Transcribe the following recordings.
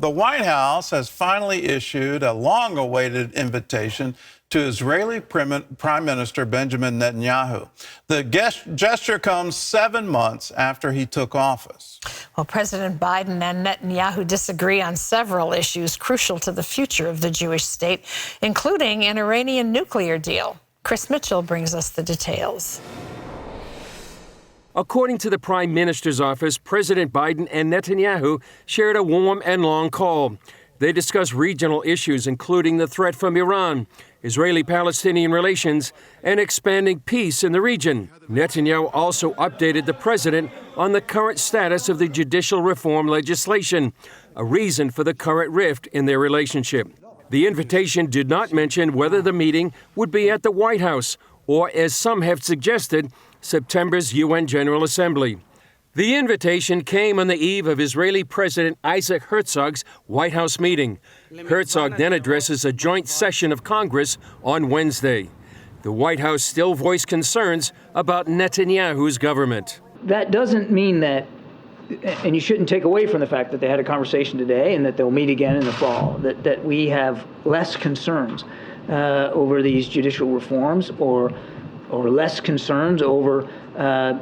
the White House has finally issued a long-awaited invitation to Israeli Prime Minister Benjamin Netanyahu. The gesture comes 7 months after he took office. Well, President Biden and Netanyahu disagree on several issues crucial to the future of the Jewish state, including an Iranian nuclear deal. Chris Mitchell brings us the details. According to the Prime Minister's office, President Biden and Netanyahu shared a warm and long call. They discussed regional issues, including the threat from Iran, Israeli-Palestinian relations, and expanding peace in the region. Netanyahu also updated the president on the current status of the judicial reform legislation, a reason for the current rift in their relationship. The invitation did not mention whether the meeting would be at the White House or, as some have suggested, September's UN General Assembly. The invitation came on the eve of Israeli President Isaac Herzog's White House meeting. Herzog then addresses a joint session of Congress on Wednesday. The White House still voiced concerns about Netanyahu's government. That doesn't mean that, and you shouldn't take away from the fact that they had a conversation today and that they'll meet again in the fall, that we have less concerns over these judicial reforms or less concerns over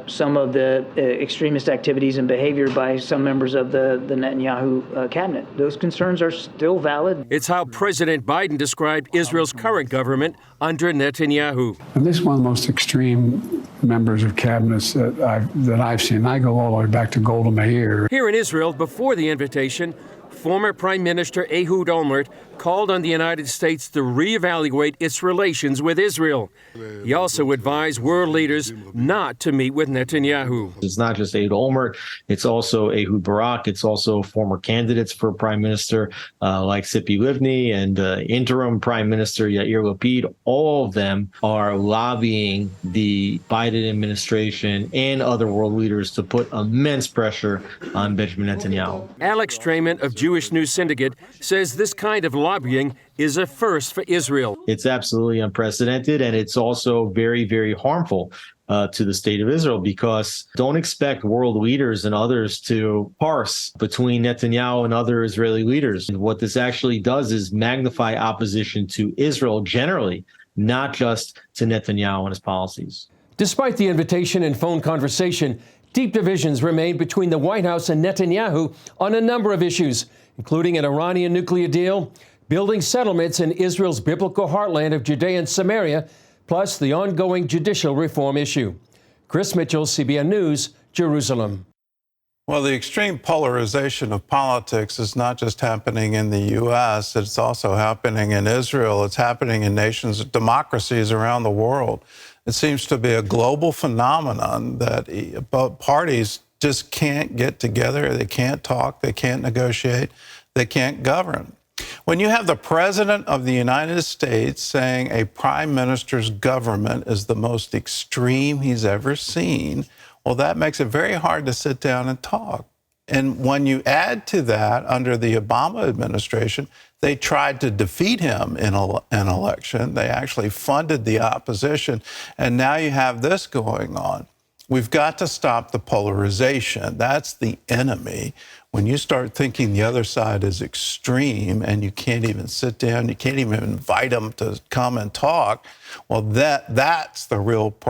some of the extremist activities and behavior by some members of the Netanyahu cabinet. Those concerns are still valid. It's how President Biden described Israel's current government under Netanyahu. And this is one of the most extreme members of cabinets that I've seen. I go all the way back to Golda Meir. Here in Israel, before the invitation, former Prime Minister Ehud Olmert called on the United States to reevaluate its relations with Israel. He also advised world leaders not to meet with Netanyahu. It's not just Ehud Olmert, it's also Ehud Barak, it's also former candidates for Prime Minister like Tzipi Livni and interim Prime Minister Yair Lapid. All of them are lobbying the Biden administration and other world leaders to put immense pressure on Benjamin Netanyahu. Alex Strayman of Jewish News Syndicate says this kind of lobbying is a first for Israel. It's absolutely unprecedented, and it's also very, very harmful to the state of Israel, because don't expect world leaders and others to parse between Netanyahu and other Israeli leaders. And what this actually does is magnify opposition to Israel generally, not just to Netanyahu and his policies. Despite the invitation and phone conversation, deep divisions remain between the White House and Netanyahu on a number of issues, including an Iranian nuclear deal, building settlements in Israel's biblical heartland of Judea and Samaria, plus the ongoing judicial reform issue. Chris Mitchell, CBN News, Jerusalem. Well, the extreme polarization of politics is not just happening in the U.S., it's also happening in Israel. It's happening in nations, democracies around the world. It seems to be a global phenomenon that parties just can't get together. They can't talk. They can't negotiate. They can't govern. When you have the President of the United States saying a prime minister's government is the most extreme he's ever seen, well, that makes it very hard to sit down and talk. And when you add to that, under the Obama administration, they tried to defeat him in an election. They actually funded the opposition. And now you have this going on. We've got to stop the polarization. That's the enemy. When you start thinking the other side is extreme and you can't even sit down, you can't even invite them to come and talk, well, that's the real problem.